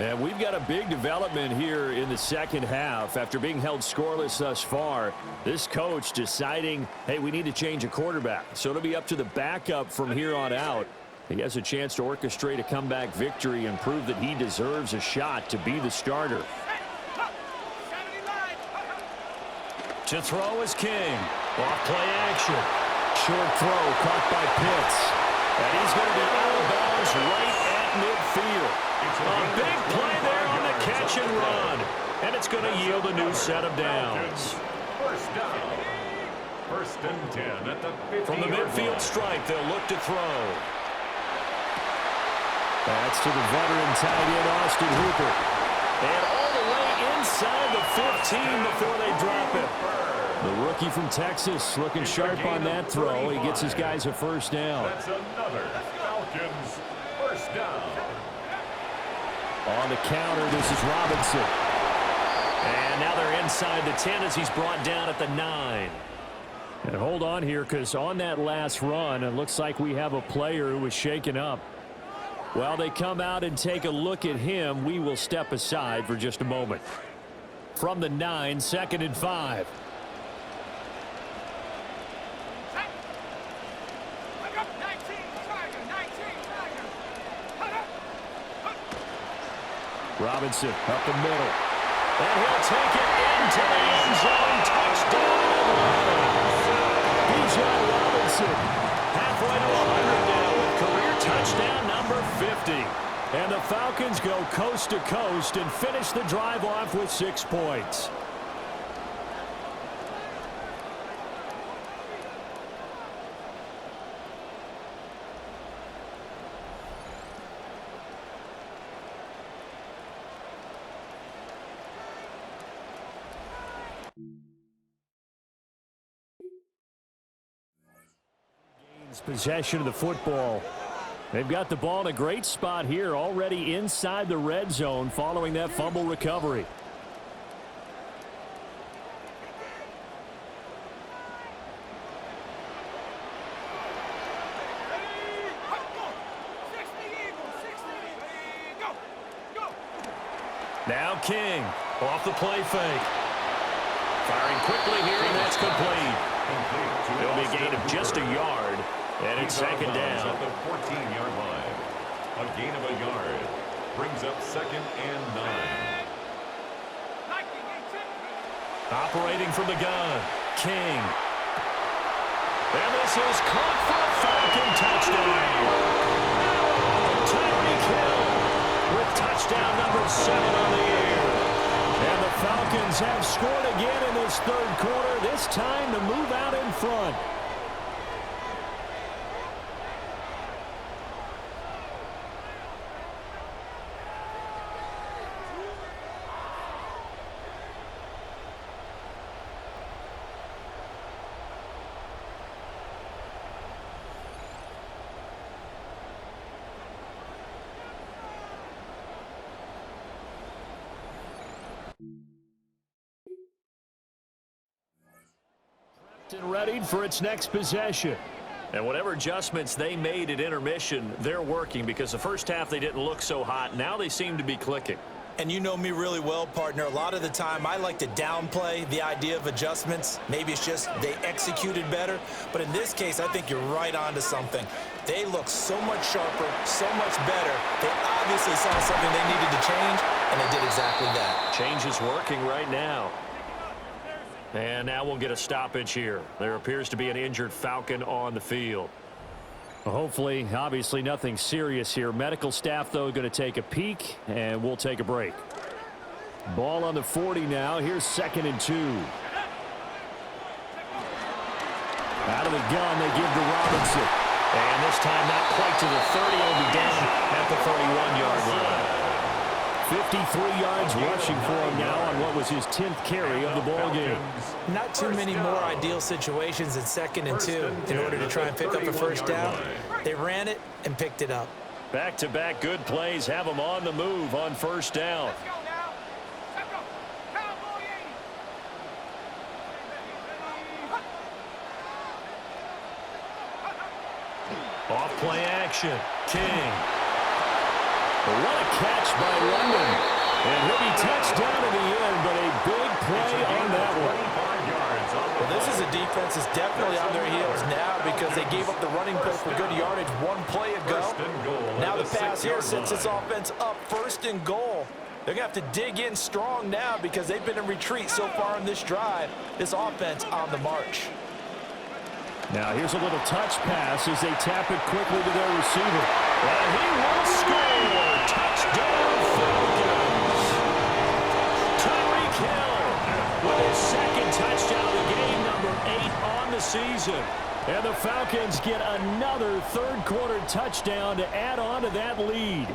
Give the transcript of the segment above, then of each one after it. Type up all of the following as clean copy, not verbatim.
And we've got a big development here in the second half. After being held scoreless thus far, this coach deciding, hey, we need to change a quarterback. So it'll be up to the backup from here on out. He has a chance to orchestrate a comeback victory and prove that he deserves a shot to be the starter. To throw is King. Off play action. Short throw caught by Pitts. And he's going to be out of bounds right at midfield. A big play there on the catch and run. And it's going to yield a new set of downs. First down. First and 10 at the 50. From the midfield stripe, they'll look to throw. That's to the veteran tight end, Austin Hooper. And all the way inside the 15 before they drop it. The rookie from Texas looking sharp on that throw. He gets his guys a first down. That's another Falcons first down. On the counter, this is Robinson. And now they're inside the 10 as he's brought down at the 9. And hold on here, because on that last run, it looks like we have a player who was shaken up. While they come out and take a look at him, we will step aside for just a moment. From the 9, 2nd and 5. Robinson up the middle. And he'll take it into the end zone. Touchdown, Atlanta. Bijan Robinson halfway to 100 now with career touchdown number 50. And the Falcons go coast to coast and finish the drive off with 6 points. Possession of the football. They've got the ball in a great spot here, already inside the red zone following that fumble recovery. Now King off the play fake. Firing quickly here, and that's complete. It'll be a gain of just a yard. And it's second down. At the 14-yard line. A gain of a yard. Brings up 2nd and 9. Operating from the gun. King. And this is caught for a Falcon touchdown. Tyreek Hill with touchdown number 7 on the year. And the Falcons have scored again in this third quarter. This time to move out in front. And readied for its next possession. And whatever adjustments they made at intermission, they're working, because the first half they didn't look so hot. Now they seem to be clicking. And you know me really well, partner. A lot of the time I like to downplay the idea of adjustments. Maybe it's just they executed better. But in this case, I think you're right on to something. They look so much sharper, so much better. They obviously saw something they needed to change, and they did exactly that. Change is working right now. And now we'll get a stoppage here. There appears to be an injured Falcon on the field. Hopefully, obviously nothing serious here. Medical staff, though, going to take a peek, and we'll take a break. Ball on the 40 now. Here's 2nd and 2. Out of the gun, they give to Robinson. And this time not quite to the 30. It'll be down at the 31-yard line. 53 yards rushing for him now on what was his 10th carry of the ball game. Not too many more ideal situations in 2nd and 2 in order to try and pick up a first down. They ran it and picked it up. Back-to-back good plays have them on the move on first down. Off play action. King. What a catch by London. And he'll be touched down in the end, but a big play on that one. Well, this is a defense that's definitely on their heels now because they gave up the running play for good yardage one play ago. Now the pass here sets this offense up 1st and goal. They're going to have to dig in strong now because they've been in retreat so far in this drive. This offense on the march. Now here's a little touch pass as they tap it quickly to their receiver. And he will score! Touchdown Falcons! Tyreek Hill with his 2nd touchdown of the game, number 8 on the season. And the Falcons get another 3rd quarter touchdown to add on to that lead.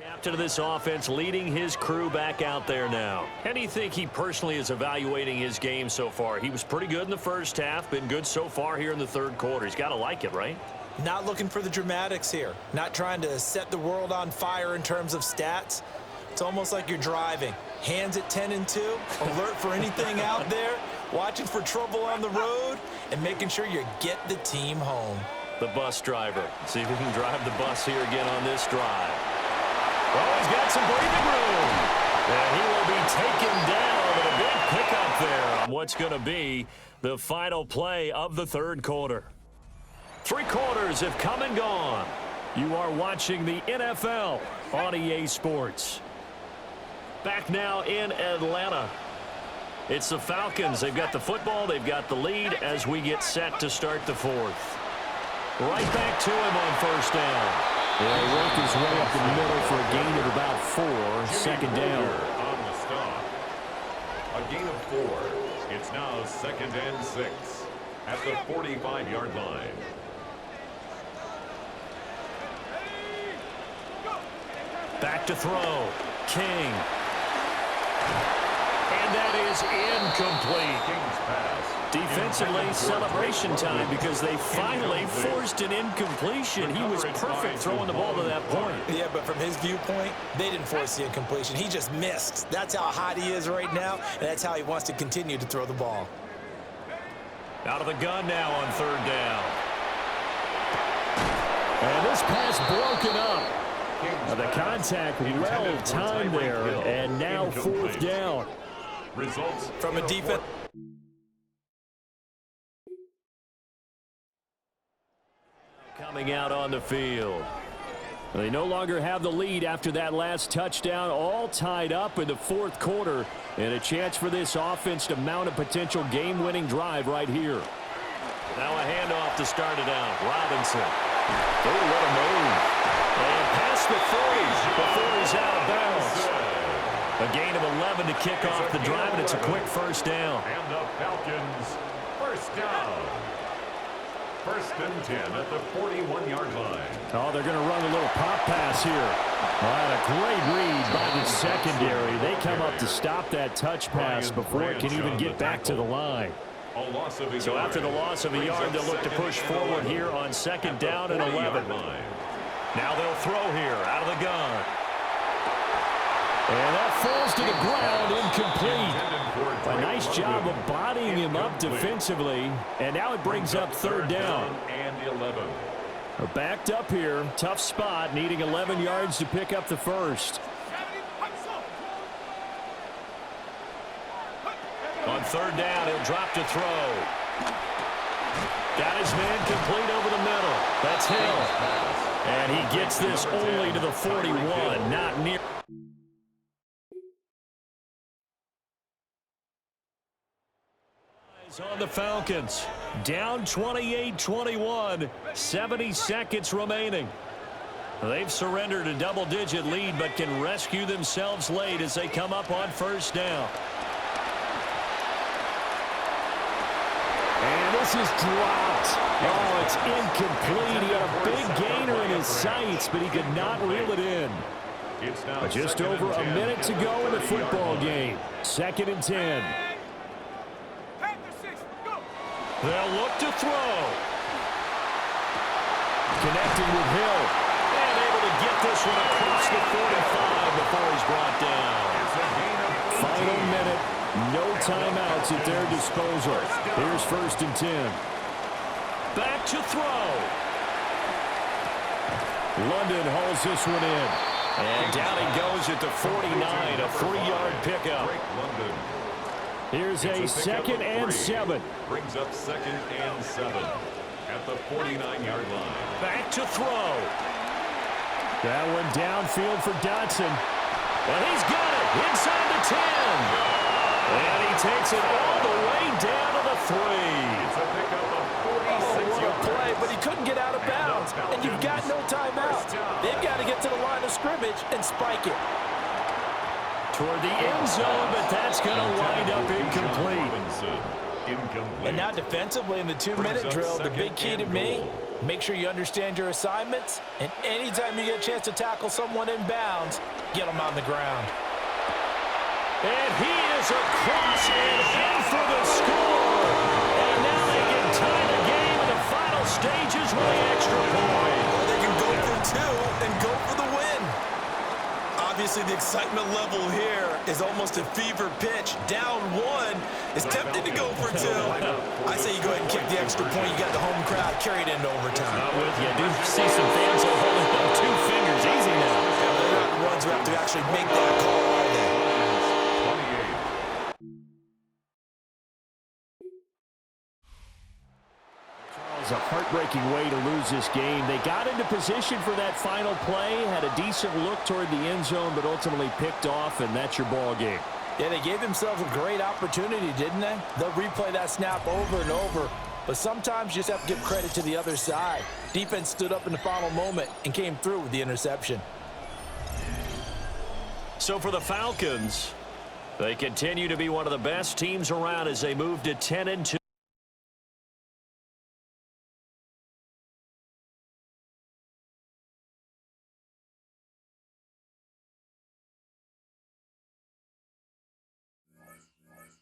Captain of this offense leading his crew back out there now. How do you think he personally is evaluating his game so far? He was pretty good in the first half, been good so far here in the 3rd quarter. He's got to like it, right? Not looking for the dramatics here. Not trying to set the world on fire in terms of stats. It's almost like you're driving. Hands at 10 and 2, alert for anything out there, watching for trouble on the road, and making sure you get the team home. The bus driver. See if he can drive the bus here again on this drive. Oh, he's got some breathing room. And he will be taken down with a big pickup there on what's going to be the final play of the 3rd quarter. 3 quarters have come and gone. You are watching the NFL on EA Sports. Back now in Atlanta. It's the Falcons. They've got the football. They've got the lead as we get set to start the 4th. Right back to him on 1st down. Yeah, he worked his way up the middle for a gain of about 4. 2nd down. On the stop. A gain of 4. It's now 2nd and 6 at the 45-yard line. Back to throw. King. And that is incomplete. King's pass. Defensively, celebration time because they finally forced an incompletion. He was perfect throwing the ball to that point. Yeah, but from his viewpoint, they didn't force the incompletion. He just missed. That's how hot he is right now, and that's how he wants to continue to throw the ball. Out of the gun now on 3rd down. And this pass broken up. The contact well timed there, and now 4th down. Results From a defense. Coming out on the field. They no longer have the lead after that last touchdown, all tied up in the 4th quarter, and a chance for this offense to mount a potential game-winning drive right here. Now a handoff to start it out. Robinson. Oh, what a move. And past the 40 before he's out of bounds. A gain of 11 to kick off the drive, and it's a quick 1st down. And the Falcons, 1st down. 1st and 10 at the 41-yard line. Oh, they're going to run a little pop pass here. All right, a great read by the secondary. They come up to stop that touch pass before it can even get back to the line. So after the loss of a yard, they'll look to push forward here on 2nd down and 11. Now they'll throw here out of the gun. And that falls to the ground, incomplete. A nice job of bodying him up defensively. And now it brings up 3rd down. And 11. They're backed up here. Tough spot, needing 11 yards to pick up the 1st. On 3rd down, he'll drop to throw. Got his man complete over the middle. That's Hill. And he gets this only to the 41, not near. On the Falcons, down 28-21, 70 seconds remaining. They've surrendered a double-digit lead, but can rescue themselves late as they come up on 1st down. And this is dropped. Oh, it's incomplete. He had a big gainer in his sights, but he could not reel it in. But just over a minute to go in the football game. 2nd and 10. They'll look to throw. connecting with Hill. And able to get this one across the 45 before he's brought down. Final minute. No timeouts at their disposal. Here's 1st and 10. Back to throw. London hauls this one in. And down he goes at the 49, a 3-yard pickup. Here's a 2nd and 7. Brings up 2nd and 7 at the 49-yard line. Back to throw. That one downfield for Dotson. And he's got it inside the 10. And he takes it all the way down to the 3. It's a pickup of 46 what a yards. play, but he couldn't get out of bounds. And you've got no timeout. They've got to get to the line of scrimmage and spike it. Toward the end zone, but that's going to wind up incomplete. And now defensively in the 2-minute drill, the big key to me, make sure you understand your assignments, and anytime you get a chance to tackle someone in bounds, get them on the ground. And he is across and in for the score. And now they can tie the game in the final stages with the extra point. Or they can go for 2 and go for the win. Obviously, the excitement level here is almost a fever pitch. Down 1 is tempted to go for 2. I say you go ahead and kick the extra point. You got the home crowd carried into overtime. Not with you. I do see some fans holding up 2 fingers. Easy now. Yeah, they're not the ones who have to actually make that call, are they? A heartbreaking way to lose this game. They got into position for that final play, had a decent look toward the end zone, but ultimately picked off, and that's your ball game. Yeah, they gave themselves a great opportunity, didn't they? They'll replay that snap over and over, but sometimes you just have to give credit to the other side. Defense stood up in the final moment and came through with the interception. So for the Falcons, they continue to be one of the best teams around as they move to 10-2.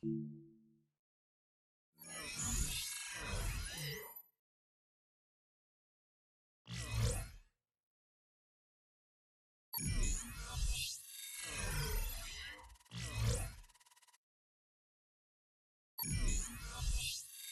Thank you.